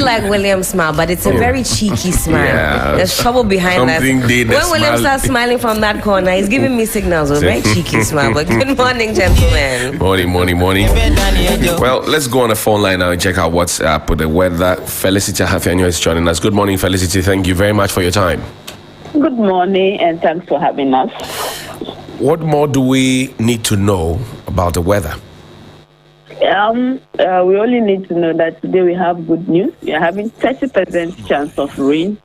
like William's smile, but it's a very cheeky smile. Yeah. There's trouble behind that. When William starts smiling from that corner, he's giving me signals. A very cheeky smile. But good morning, gentlemen. Morning. Well, let's go on the phone line now and check out what's up with the weather. Felicity Ahafianyo is joining us. Good morning, Felicity. Thank you very much for your time. Good morning, and thanks for having us. What more do we need to know about the weather? We only need to know that today we have good news. We are having 30% chance of rain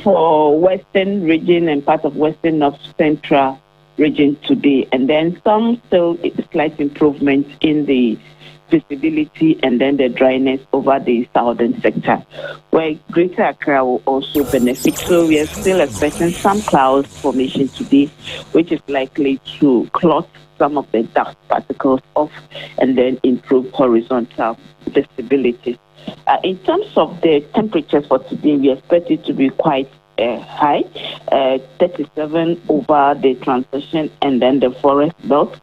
for western region and part of western north central region today, and then some still slight improvement in the visibility and then the dryness over the southern sector, where Greater Accra will also benefit. So we are still expecting some cloud formation today, which is likely to clot some of the dust particles off and then improve horizontal visibility. In terms of the temperatures for today, we expect it to be quite high, 37 over the transition and then the forest belt,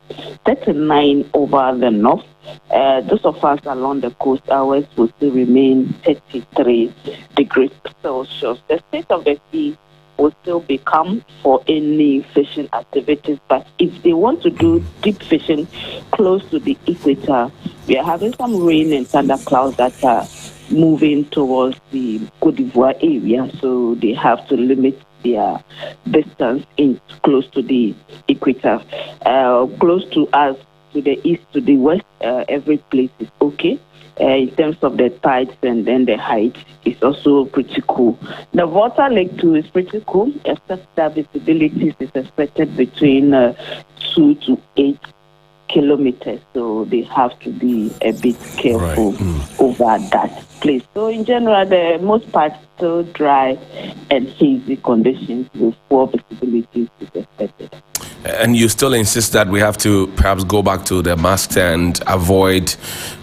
39 over the north. Those of us along the coast hours will still remain 33 degrees Celsius. The state of the sea will still be calm for any fishing activities, but if they want to do deep fishing close to the equator, we are having some rain and thunderclouds that are moving towards the Côte d'Ivoire area, so they have to limit their distance in close to the equator. Close to us, to the east, to the west, every place is okay. In terms of the tides and then the height, is also pretty cool. The Water Lake too is pretty cool, except that visibility is expected between 2 to 8 kilometers, so they have to be a bit careful over that place. So in general, the most part still dry and hazy conditions with poor visibility is expected. And you still insist that we have to perhaps go back to the masks and avoid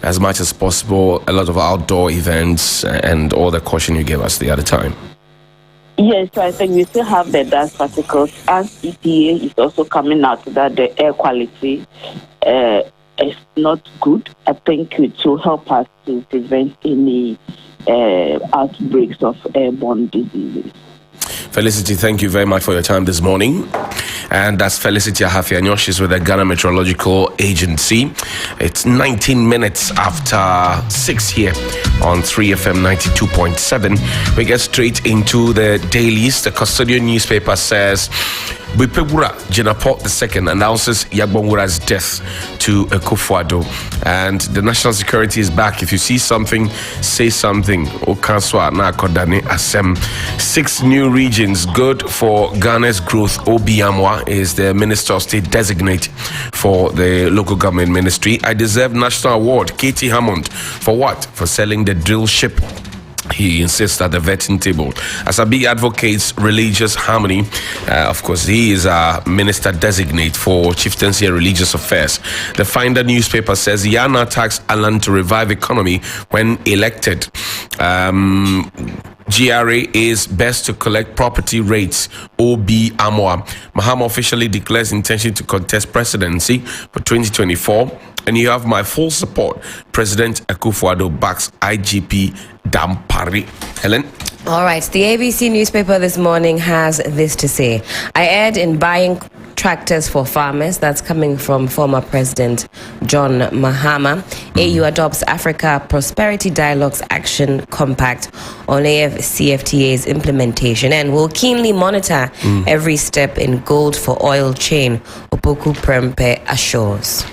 as much as possible a lot of outdoor events and all the caution you gave us the other time. Yes, so I think we still have the dust particles, as EPA is also coming out that the air quality is not good. I think it will help us to prevent any outbreaks of airborne diseases. Felicity, thank you very much for your time this morning. And that's Felicity Ahafianyo. She's with the Ghana Meteorological Agency. It's 19 minutes after 6 here on 3FM 92.7. We get straight into the dailies. The custodian newspaper says Bipewura Jinapor II announces Yagbonwura's death to Akufo-Addo. And the national security is back. If you see something, say something. Okanswa na Kodane Asem. 6 new regions good for Ghana's growth. Obi Amwa is the Minister of State designate for the local government ministry. I deserve national award. Katie Hammond. For what? For selling the drill ship. He insists at the vetting table. Asabi advocates religious harmony. Of course, he is a minister designate for chieftaincy and religious affairs. The Finder newspaper says Yana taxed Alan to revive economy when elected. GRA is best to collect property rates. Obi Amwa. Mahama officially declares intention to contest presidency for 2024. And you have my full support. President Akufo-Addo backs IGP Dampari. Helen? All right. The ABC newspaper this morning has this to say. I erred in buying tractors for farmers. That's coming from former President John Mahama. AU adopts Africa Prosperity Dialogues Action Compact on AfCFTA's implementation and will keenly monitor every step in gold for oil chain, Opoku Prempeh assures.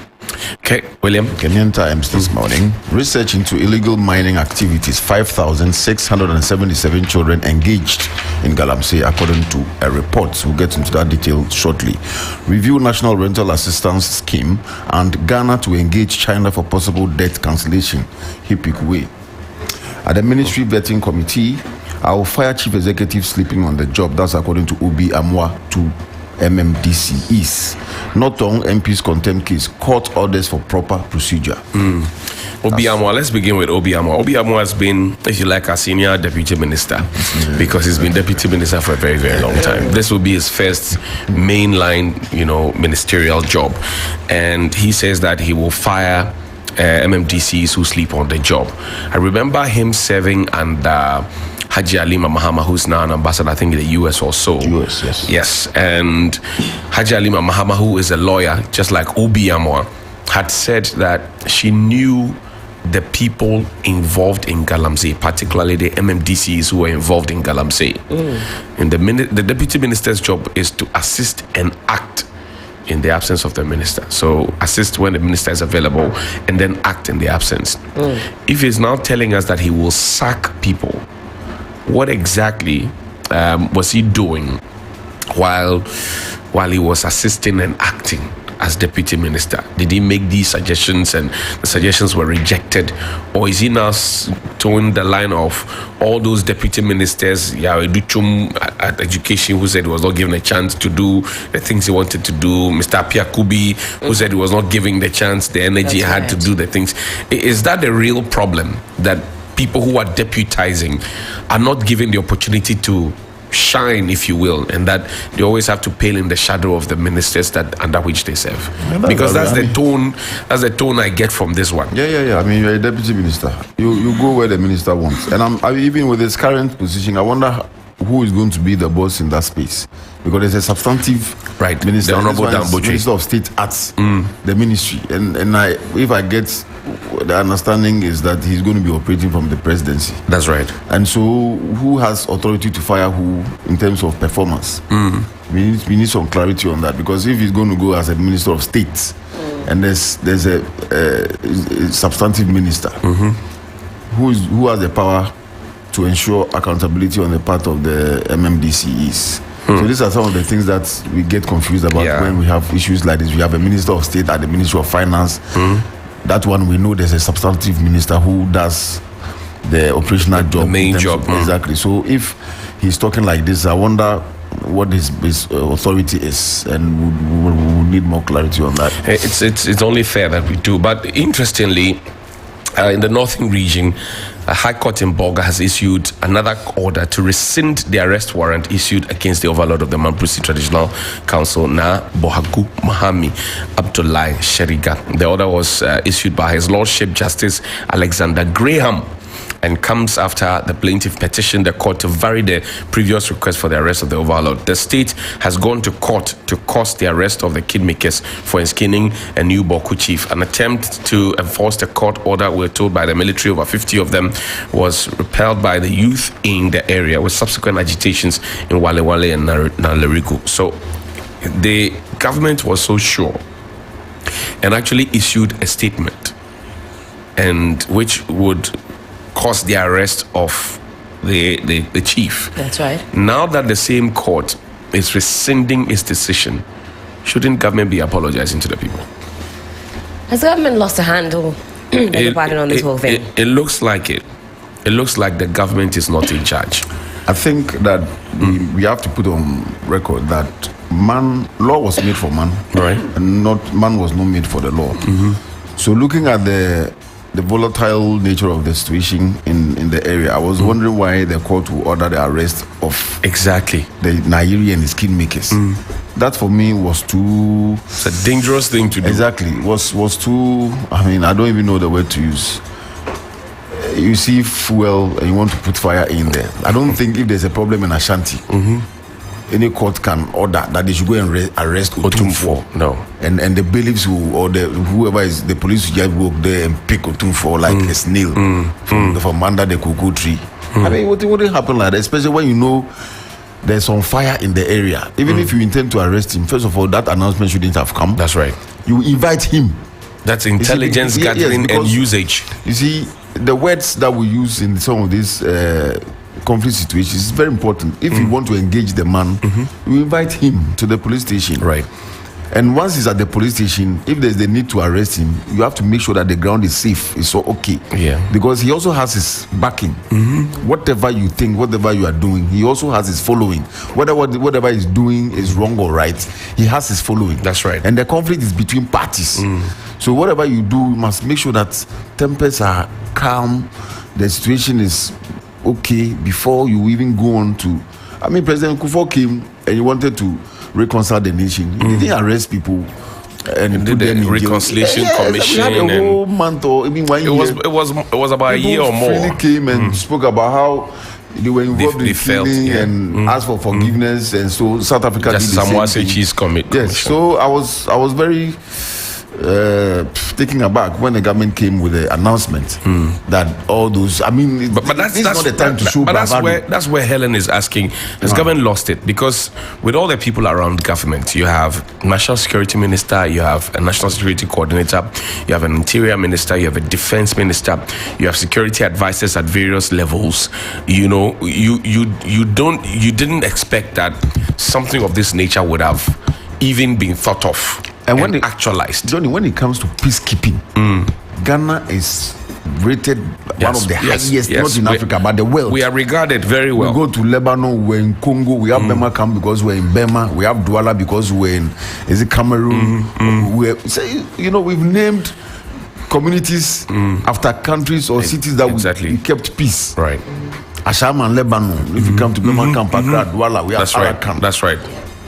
Okay, William. Kenyan Times this morning. Research into illegal mining activities. 5,677 children engaged in Galamsey, according to a report. We'll get into that detail shortly. Review National Rental Assistance Scheme and Ghana to engage China for possible debt cancellation. Hipikwe. At the Ministry Vetting Committee, our fire chief executive sleeping on the job. That's according to Obi Amwa to MMDC is not on MP's contempt case. Court orders for proper procedure. Obi Amwa, let's begin with Obi Amwa. Obi Amwa has been, if you like, a senior deputy minister because he's been deputy minister for a very, very long time. This will be his first mainline, ministerial job. And he says that he will fire MMDCs who sleep on the job. I remember him serving under Haji Halima Mahama, who's now an ambassador, I think, in the US or so. US, yes. Yes, and Haji Halima Mahama, who is a lawyer, just like Obi Amwa, had said that she knew the people involved in Galamsey, particularly the MMDCs who were involved in Galamsey. And the deputy minister's job is to assist and act in the absence of the minister. So assist when the minister is available and then act in the absence. If he's now telling us that he will sack people, what exactly was he doing while he was assisting and acting as deputy minister? Did he make these suggestions and the suggestions were rejected, or is he now towing the line of all those deputy ministers, Yaweduchum at education, who said he was not given a chance to do the things he wanted to do, Mr. Piakubi, who said he was not given the chance, the energy he had to do the things? Is that the real problem, that people who are deputizing are not given the opportunity to shine, if you will, and that they always have to pale in the shadow of the ministers that under which they serve? Because that's the tone I get from this one. Yeah. I mean, you're a deputy minister. You go where the minister wants. And even with his current position, I wonder who is going to be the boss in that space, because there's a substantive minister, the Honorable Dambochi, Minister of State at the ministry, and if I get the understanding is that he's going to be operating from the presidency. That's right. And so who has authority to fire who in terms of performance? We need some clarity on that, because if he's going to go as a Minister of State and there's a substantive minister who has the power to ensure accountability on the part of the MMDCs. So these are some of the things that we get confused about when we have issues like this. We have a Minister of State at the Ministry of Finance. That one, we know there's a substantive minister who does the operational job. The main job. Exactly. So if he's talking like this, I wonder what his authority is, and we'll need more clarity on that. It's only fair that we do. But interestingly, in the northern region, a High Court in Bolga has issued another order to rescind the arrest warrant issued against the overlord of the Mamprisi Traditional Council, Na Bohaku Mahami Abdullahi Sheriga. The order was issued by His Lordship Justice Alexander Graham, and comes after the plaintiff petitioned the court to vary the previous request for the arrest of the overlord. The state has gone to court to cause the arrest of the kidmakers for enskinning a new Boku chief. An attempt to enforce the court order, we're told by the military, over 50 of them, was repelled by the youth in the area, with subsequent agitations in Wale Wale and Nalerigu. So the government was so sure and actually issued a statement, and which would cause the arrest of the chief. That's right. Now that the same court is rescinding its decision, shouldn't government be apologizing to the people? Has government lost a handle on this whole thing? It looks like it. It looks like the government is not in charge. I think that we have to put on record that law was made for man, right, and man was not made for the law. So looking at the volatile nature of the situation in the area, I was wondering why the court would order the arrest of the Nairi and his kingmakers. That for me was too... It's a dangerous thing to do. Exactly. Was too... I mean, I don't even know the word to use. You see fuel and you want to put fire in there. I don't think if there's a problem in Ashanti, any court can order that they should go and arrest Otumfuo. No. And the bailiffs whoever is the police will just walk there and pick Otumfuo like a snail from under the cocoa tree. I mean, what wouldn't happen like that, especially when you know there's some fire in the area. Even if you intend to arrest him, first of all, that announcement shouldn't have come. That's right. You invite him. That's intelligence gathering and usage. You see, the words that we use in some of these conflict situations is very important. If you want to engage the man, you invite him to the police station. Right. And once he's at the police station, if there's the need to arrest him, you have to make sure that the ground is safe. It's so okay. Yeah. Because he also has his backing. Whatever you think, whatever you are doing, he also has his following. Whatever he's doing is wrong or right, he has his following. That's right. And the conflict is between parties. So whatever you do, you must make sure that tempers are calm, the situation is okay before you even go on to... I mean, President Kufuor came and he wanted to reconcile the nation. He didn't arrest people and did put them the in reconciliation jail. commission. We had a and whole month or even 1 year. it was about a year or more. Freely came and spoke about how they were involved They in felt, killing yeah. and asked for forgiveness, and so South Africa Just did the Samoa same thing. Sechi's commission. Yes, so I was very taken aback when the government came with the announcement that all those. I mean, But that's this is not the time to show but bravado. that's where Helen is asking, has government lost it? Because with all the people around government, you have national security minister, you have a national security coordinator, you have an interior minister, you have a defense minister, you have security advisors at various levels. You know, you didn't expect that something of this nature would have even been thought of and when it actualized. Johnny, when it comes to peacekeeping, Ghana is rated one of the highest, not in Africa, but the world. We are regarded very well. We go to Lebanon, we're in Congo, we have Burma camp because we're in Burma, we have Douala because we're in Cameroon. We've named communities after countries or cities that we kept peace. Right. Asham and Lebanon, if you come to Burma camp, Accra, Douala, we have Arakan. That's right.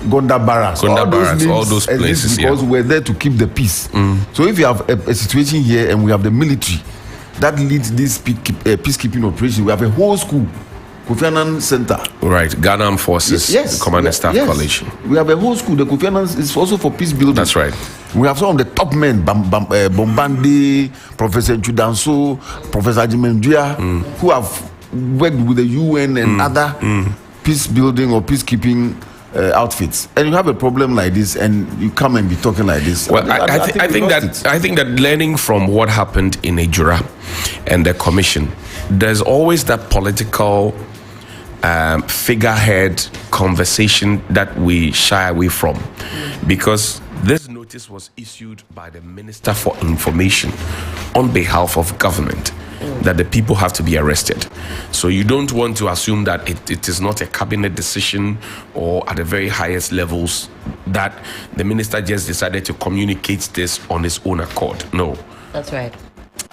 Gonda Barracks, all those places, because we're there to keep the peace. So if you have a situation here and we have the military that leads this peacekeeping operation, we have a whole school, Kofi Annan Center. Right, Ghana Armed Forces, Command and Staff College. We have a whole school. The Kofi Annan is also for peace building. That's right. We have some of the top men, Bombande, Professor Chudanso, Professor Ajimendria, who have worked with the UN and other peace building or peacekeeping outfits, and you have a problem like this, and you come and be talking like this. Well, I think that learning from what happened in Ejura and the commission, there's always that political figurehead conversation that we shy away from, because this notice was issued by the Minister for Information on behalf of government that the people have to be arrested. So you don't want to assume that it is not a cabinet decision or at the very highest levels that the minister just decided to communicate this on his own accord. No. That's right.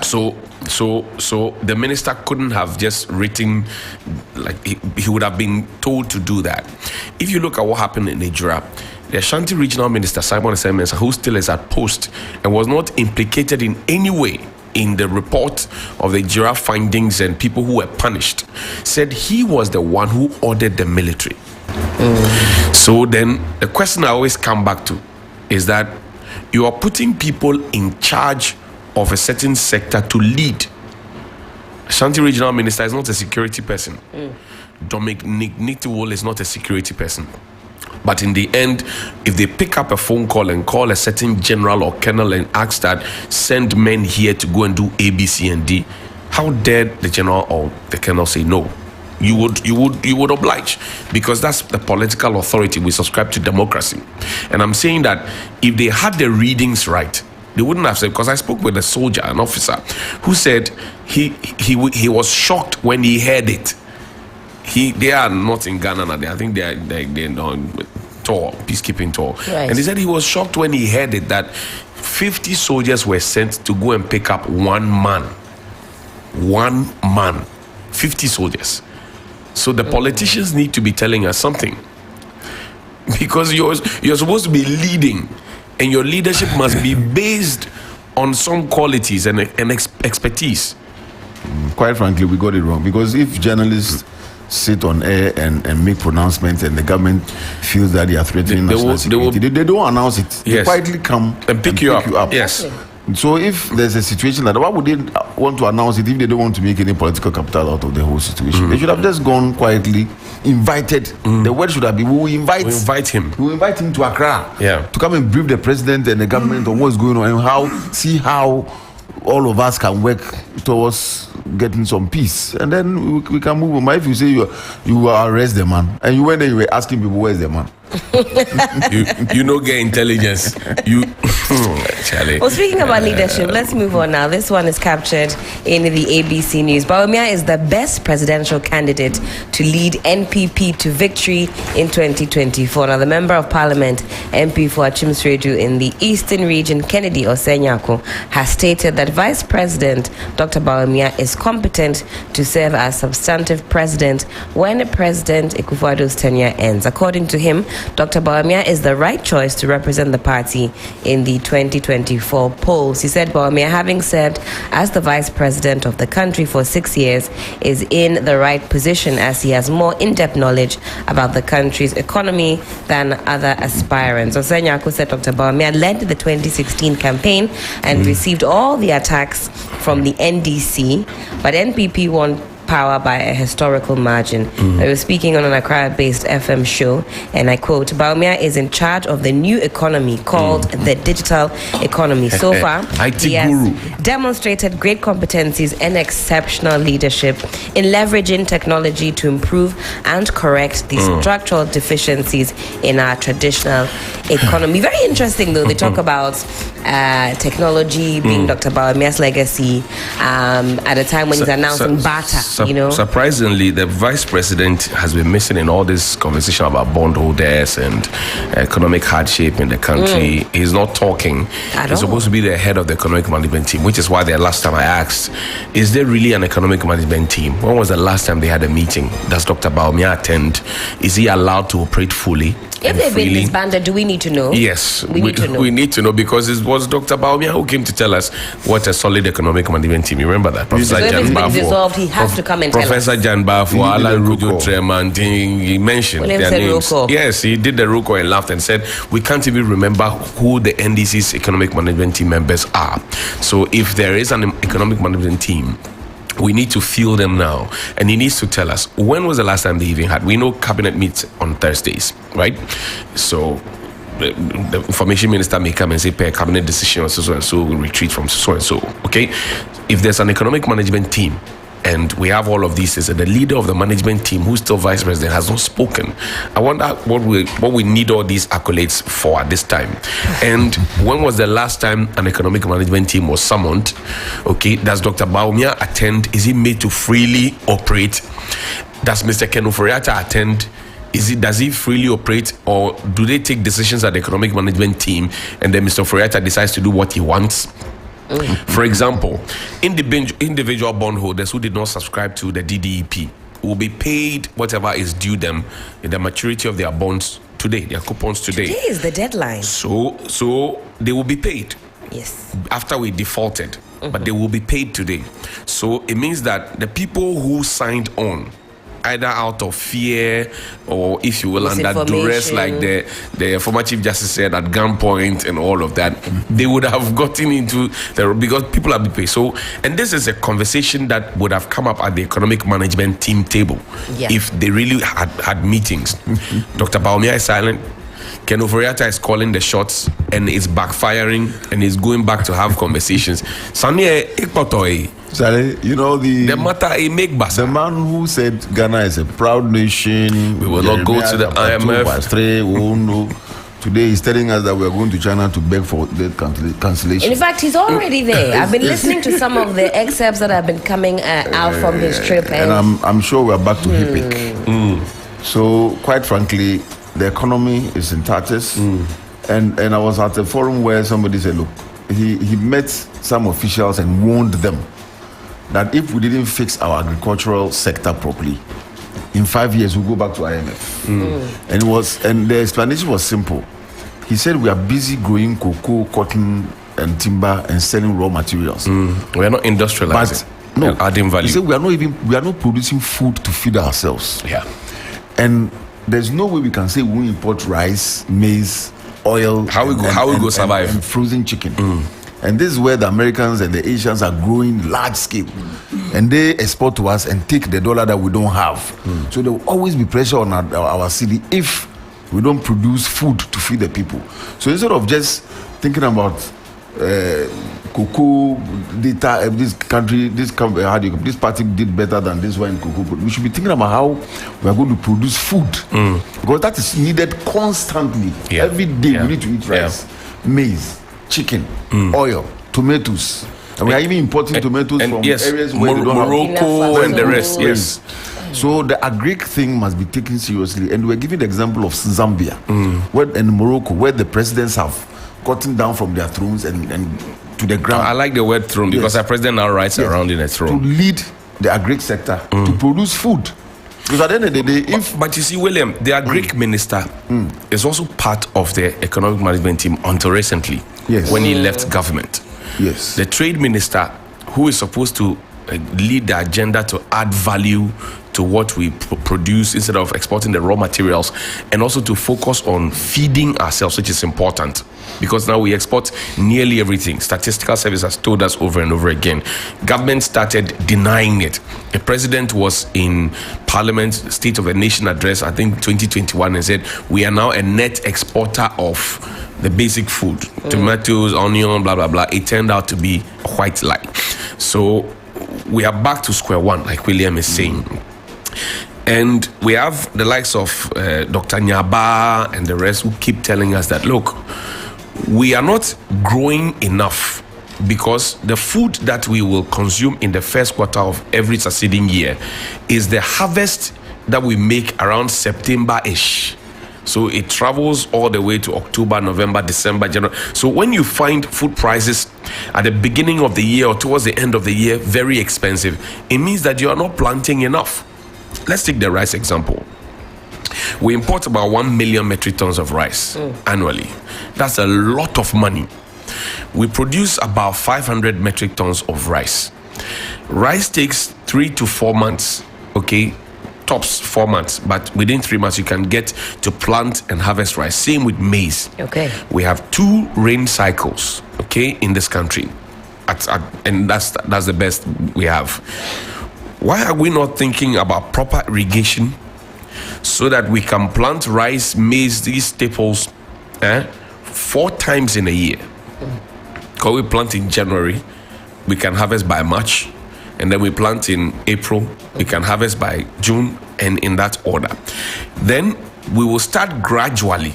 So the minister couldn't have just written, like he would have been told to do that. If you look at what happened in Nigeria, the Ashanti Regional Minister Simon Esemensah, who still is at post and was not implicated in any way in the report of the Nigeria findings and people who were punished, said he was the one who ordered the military. So then the question I always come back to is that you are putting people in charge of a certain sector to lead. Ashanti Regional Minister is not a security person. Dominic Nitiwol is not a security person. But in the end, if they pick up a phone call and call a certain general or colonel and ask that, send men here to go and do A, B, C, and D, how dare the general or the colonel say no? You would oblige, because that's the political authority. We subscribe to democracy. And I'm saying that if they had the readings right, they wouldn't have said, because I spoke with a soldier, an officer, who said he was shocked when he heard it. They are not in Ghana now. I think they're on tour, peacekeeping tour. Right. And he said he was shocked when he heard it that 50 soldiers were sent to go and pick up one man. 50 soldiers. So the politicians need to be telling us something, because you're supposed to be leading, and your leadership must be based on some qualities and expertise. Quite frankly, we got it wrong, because if journalists sit on air and make pronouncements and the government feels that they are threatening national security, they don't announce it. They quietly come and pick you up. Yes. So if there's a situation like that, why would they want to announce it if they don't want to make any political capital out of the whole situation? They should have just gone quietly, invited. The word should have been, we invite him. We invite him to Accra to come and brief the president and the government on what's going on and see how all of us can work towards getting some peace, and then we can move on. But if you say you arrest the man, and you went there, you were asking people, where's the man? you know, get intelligence. Charlie. Well, speaking about leadership, let's move on now. This one is captured in the ABC News. Bawumia is the best presidential candidate to lead NPP to victory in 2024. Now, the Member of Parliament, MP for Achimsredu in the Eastern Region, Kennedy Osenyako, has stated that Vice President Dr. Bawumia is competent to serve as substantive president when President Akufo-Addo's tenure ends. According to him, Dr. Bawumia is the right choice to represent the party in the 2024 polls. He said Bawumia, having served as the vice president of the country for 6 years, is in the right position as he has more in-depth knowledge about the country's economy than other aspirants. Osenyako said Dr. Bawumia led the 2016 campaign and received all the attacks from the NDC, but NPP won power by a historical margin. I was speaking on an Accra-based FM show, and I quote, Bawumia is in charge of the new economy called the digital economy. So far, he has demonstrated great competencies and exceptional leadership in leveraging technology to improve and correct the structural deficiencies in our traditional economy. Very interesting, though. They talk about technology being Dr. Bawumia's legacy at a time when he's announcing barter. Surprisingly, the vice president has been missing in all this conversation about bondholders and economic hardship in the country. He's not talking. He's supposed to be the head of the economic management team, which is why the last time I asked, is there really an economic management team? When was the last time they had a meeting? Does Dr. Bawumia attend? Is he allowed to operate fully? If they've been disbanded, do we need to know? Yes, we need to know. We need to know, because it was Dr. Bawumia who came to tell us what a solid economic management team. You remember that? Professor so if it's been dissolved, he has to come and tell us. Professor Jan Bafo, Alan Rujo Tremant, he mentioned their names. Yes, he did the Ruko and laughed and said, we can't even remember who the NDC's economic management team members are. So if there is an economic management team, we need to field them now, and he needs to tell us when was the last time they even had. We know cabinet meets on Thursdays, right? So the information minister may come and say, per cabinet decision, so and so will retreat from so and so. Okay, if there's an economic management team and we have all of these things, and the leader of the management team, who's still vice president, has not spoken, I wonder what we need all these accolades for at this time. And when was the last time an economic management team was summoned? Okay, does Dr. Bawumia attend? Is he made to freely operate? Does Mr. Ken Ofori-Atta attend? Does he freely operate, or do they take decisions at the economic management team and then Mr. Ofori-Atta decides to do what he wants? For example, individual bondholders who did not subscribe to the DDEP will be paid whatever is due them in the maturity of their bonds today, their coupons today. Today is the deadline. So they will be paid. Yes. After we defaulted, but they will be paid today. So it means that the people who signed on, either out of fear or, if you will, under duress, like the former Chief Justice said, at gunpoint and all of that, they would have gotten into because people have been paid. So, and this is a conversation that would have come up at the economic management team table if they really had meetings. Dr. Bawumia is silent. Ken Ofori-Atta is calling the shots, and it's backfiring, and he's going back to have conversations. Charlie, you know the matter he make basa. The man who said Ghana is a proud nation. We will not go to the IMF. Today he's telling us that we are going to China to beg for debt cancellation. In fact, he's already there. I've been listening to some of the excerpts that have been coming out from his trip, and I'm sure we're back to HIPIC. So, quite frankly, the economy is in tatters. And I was at a forum where somebody said, look, he met some officials and warned them that if we didn't fix our agricultural sector properly, in 5 years we'll go back to IMF. And the explanation was simple. He said we are busy growing cocoa, cotton, and timber and selling raw materials. We are not industrializing. But no, adding value. He said we are not producing food to feed ourselves. Yeah. And there's no way we can say we import rice, maize, oil. How we go survive? And frozen chicken. And this is where the Americans and the Asians are growing large scale. And they export to us and take the dollar that we don't have. So there will always be pressure on our city if we don't produce food to feed the people. So instead of just thinking about cocoa data, this party did better than this one in cocoa, we should be thinking about how we are going to produce food. Because that is needed constantly. Every day we need to eat rice, maize, chicken, oil, tomatoes. And we are even importing tomatoes from areas where they don't Morocco have and the rest. Yes. So the agric thing must be taken seriously. And we're giving the example of Zambia and Morocco, where the presidents have gotten down from their thrones and to the ground. I like the word throne because our president now rides around in a throne. To lead the agric sector, to produce food. Because at the end of the day, but you see, William, the agric minister is also part of the economic management team until recently, when he left government. Yes. The trade minister, who is supposed to lead the agenda to add value to what we produce instead of exporting the raw materials, and also to focus on feeding ourselves, which is important because now we export nearly everything. Statistical Service has told us over and over again. Government started denying it. The president was in Parliament State of the Nation address, I think 2021, and said we are now a net exporter of the basic food, tomatoes, onion, blah blah blah. It turned out to be a white lie. So we are back to square one, like William is saying. And we have the likes of Dr. Nyaba and the rest who keep telling us that, look, we are not growing enough because the food that we will consume in the first quarter of every succeeding year is the harvest that we make around September-ish. So it travels all the way to October, November, December, January. So when you find food prices at the beginning of the year or towards the end of the year very expensive, it means that you are not planting enough. Let's take the rice example. We import about 1 million metric tons of rice annually. That's a lot of money. We produce about 500 metric tons of rice. Rice takes 3 to 4 months, okay? Tops 4 months, but within 3 months you can get to plant and harvest rice. Same with maize. Okay. We have 2 rain cycles, okay, in this country, and that's the best we have. Why are we not thinking about proper irrigation so that we can plant rice, maize, these staples 4 times in a year? Because we plant in January, we can harvest by March, and then we plant in April, we can harvest by June, and in that order. Then we will start gradually,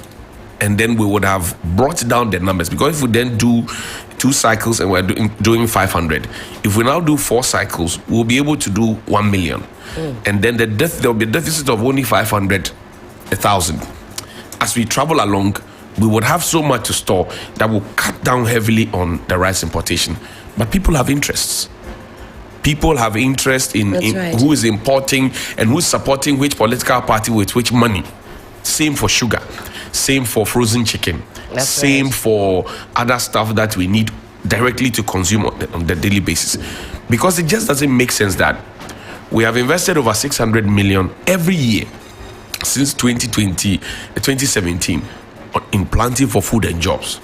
and then we would have brought down the numbers. Because if we then do 2 cycles and we're doing 500, if we now do 4 cycles, we'll be able to do 1 million. And then there will be a deficit of only 500,000. As we travel along, we would have so much to store that will cut down heavily on the rice importation. But people have interests. People have interest in who is importing and who's supporting which political party with which money. Same for sugar. Same for frozen chicken. Same for other stuff that we need directly to consume on the daily basis. Because it just doesn't make sense that we have invested over 600 million every year since 2017 in planting for food and jobs.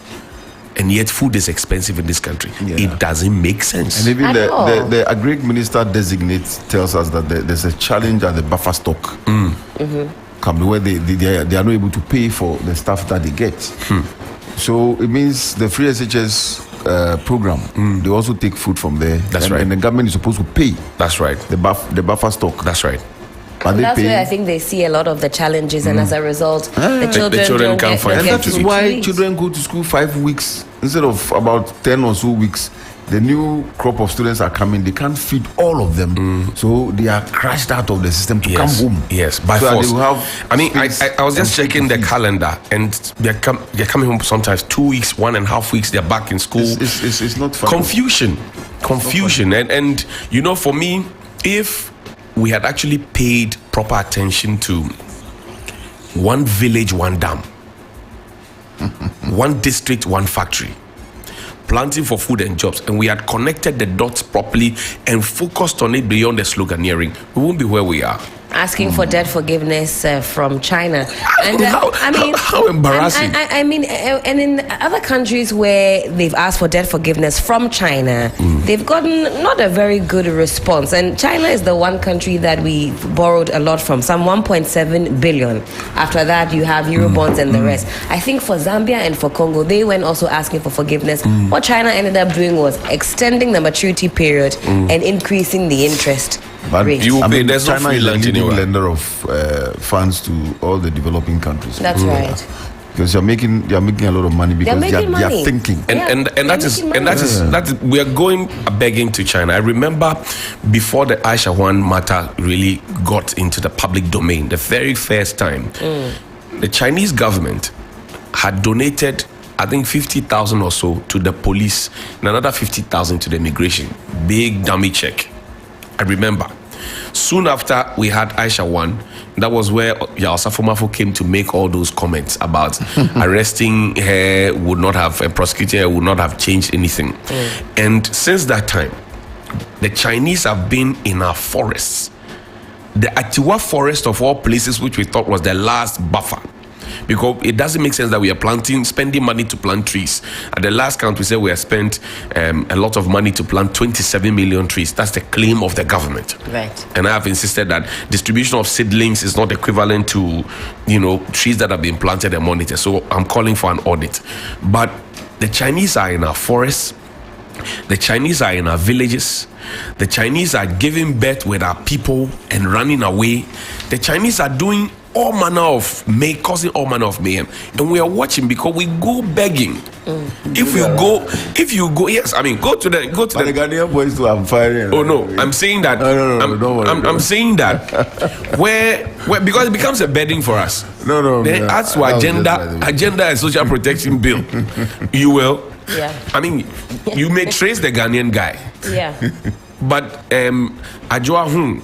And yet food is expensive in this country. It doesn't make sense. And even the agric minister designate tells us that there's a challenge at the buffer stock. Where they are not able to pay for the stuff that they get. So it means the free SHS program, they also take food from there. That's right. And the government is supposed to pay. That's right. The buffer stock. That's right. And that's where I think they see a lot of the challenges, and as a result, the children can't find and food that to is eat. why children go to school 5 weeks instead of about 10 or so weeks. The new crop of students are coming. They can't feed all of them, so they are crashed out of the system to come home. Yes, by so force. They will have I was just checking the calendar, and they're coming home sometimes 2 weeks, 1.5 weeks. They're back in school. It's not fun. Confusion, and you know, for me, if we had actually paid proper attention to one village, one dam, one district, one factory, planting for food and jobs, and we had connected the dots properly and focused on it beyond the sloganeering, we won't be where we are. Asking for debt forgiveness from China. How embarrassing. And in other countries where they've asked for debt forgiveness from China, they've gotten not a very good response. And China is the one country that we borrowed a lot from, some 1.7 billion. After that, you have Eurobonds and the rest. I think for Zambia and for Congo, they went also asking for forgiveness. What China ended up doing was extending the maturity period and increasing the interest. But there's China no free is a lunch leading anywhere. lender of funds to all the developing countries. That's right. Because you're making a lot of money because they are thinking. And that we are going begging to China. I remember before the Aisha Juan matter really got into the public domain, the very first time, the Chinese government had donated, I think, 50,000 or so to the police and another 50,000 to the immigration. Big dummy check. I remember. Soon after we had Aisha Juan, that was where Yaw Osafo Maafo came to make all those comments about arresting her would not have, prosecuting her would not have changed anything. And since that time, the Chinese have been in our forests. The Atiwa forest of all places, which we thought was the last buffer. Because it doesn't make sense that we are spending money to plant trees. At the last count, we said we have spent a lot of money to plant 27 million trees. That's the claim of the government. Right. And I have insisted that distribution of seedlings is not equivalent to, trees that have been planted and monitored. So I'm calling for an audit. But the Chinese are in our forests. The Chinese are in our villages. The Chinese are giving birth with our people and running away. The Chinese are doing all manner of causing all manner of mayhem, and we are watching because we go begging. If you go, yes, I mean, go to the Ghanaian boys too. I'm firing. Oh no, I'm saying that. No, don't worry. I'm saying that where because it becomes a burden for us. No. Then as to agenda and social protection bill, you will. Yeah. I mean, you may trace the Ghanaian guy. Yeah. But Ajua Hun,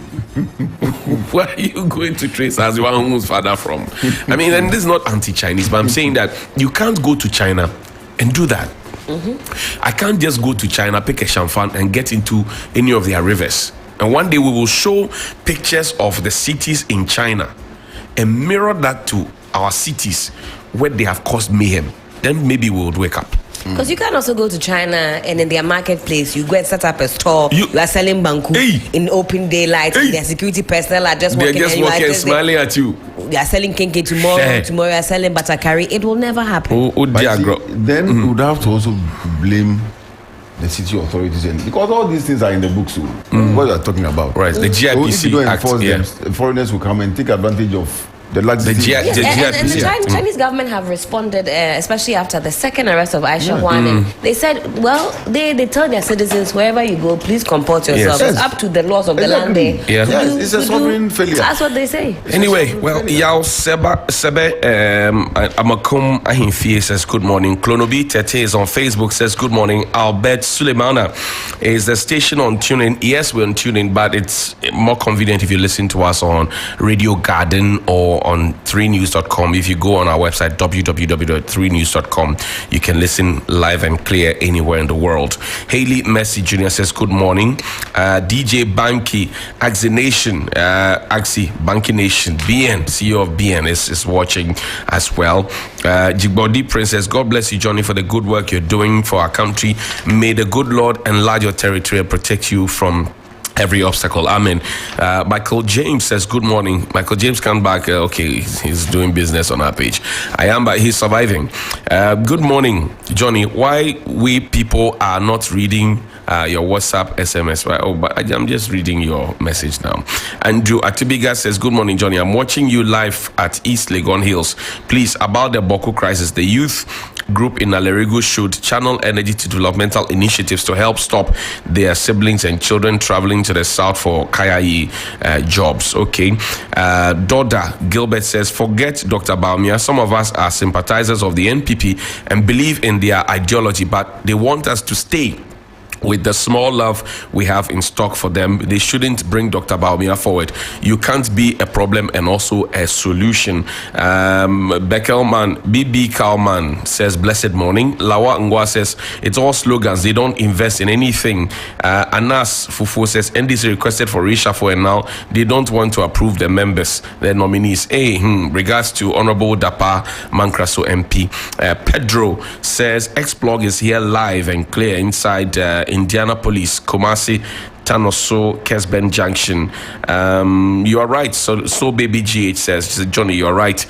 where are you going to trace Ajua Hun's father from? I mean, and this is not anti-Chinese, but I'm saying that you can't go to China and do that. I can't just go to China, pick a champagne, and get into any of their rivers. And one day we will show pictures of the cities in China and mirror that to our cities where they have caused mayhem. Then maybe we would wake up. Because you can also go to China and in their marketplace, you go and set up a store. You are selling banku in open daylight. Their security personnel are just walking. They're just walking, smiling at you. They are selling kinky tomorrow. Tomorrow you are selling butter curry. It will never happen. Then we would have to also blame the city authorities, because all these things are in the books. What you are talking about, right? The GIPC if you don't enforce them, foreigners will come and take advantage of the laxity. And the Chinese government have responded, especially after the second arrest of Aisha Juan. And they said, well, they tell their citizens, wherever you go, please comport yourself. It's up to the laws of the land there. It's a sovereign failure. That's what they say. Anyway, well, Yaw Sebe Amakum Ahimfie says good morning. Clonobi Tete is on Facebook, says good morning. Albert Suleimana is the station on TuneIn. Yes, we're on TuneIn, but it's more convenient if you listen to us on Radio Garden or on 3news.com. If you go on our website www.3news.com, you can listen live and clear anywhere in the world. Haley Messi Jr. says good morning. DJ Banky Axi Nation, Banky Nation, BN, CEO of BN is watching as well. Jigbodi Princess, God bless you, Johnny, for the good work you're doing for our country. May the good Lord enlarge your territory and protect you from every obstacle. Amen. Michael James says good morning. Michael James come back. Okay, he's doing business on our page. But he's surviving. Good morning, Johnny. Why we people are not reading your WhatsApp SMS? Right? Oh, but I'm just reading your message now. Andrew Atibiga says good morning, Johnny. I'm watching you live at East Legon Hills. Please, about the Boko crisis, the youth group in Alerigo should channel energy to developmental initiatives to help stop their siblings and children traveling to the south for Kayayi jobs. Okay. Doda Gilbert says, forget Dr. Bawumia. Some of us are sympathizers of the NPP and believe in their ideology, but they want us to stay with the small love we have in stock for them. They shouldn't bring Dr. Bawumia forward. You can't be a problem and also a solution. Beckelman, BB Kalman says, blessed morning. Lawa Ngwa says, it's all slogans. They don't invest in anything. Anas Fufu says, NDC requested for reshuffle and now they don't want to approve the members, the nominees. Regards to Honorable Dapa Mankraso MP. Pedro says, X-Blog is here live and clear inside Indianapolis, Kumasi, Tanoso, Kesben Junction. You are right. So baby GH says, Johnny, you are right.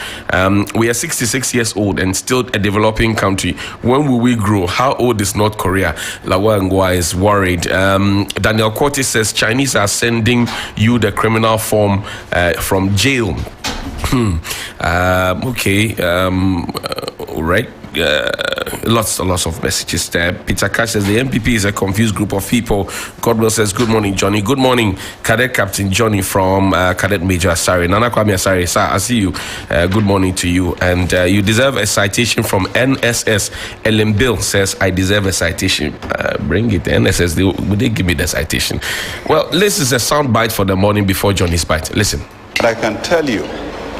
We are 66 years old and still a developing country. When will we grow? How old is North Korea? Lawa Ngwa is worried. Daniel Cortes says, Chinese are sending you the criminal form from jail. Okay. All right. Lots of messages there. Peter Cash says the MPP is a confused group of people. Godwell says good morning, Johnny. Good morning, Cadet Captain Johnny from Cadet Major Asari. Nana Kwame Asari, sir, I see you. Good morning to you. And you deserve a citation from NSS. Ellen Bill says I deserve a citation. Bring it. NSS, would they give me the citation? Well, this is a sound bite for the morning before Johnny's bite. Listen. I can tell you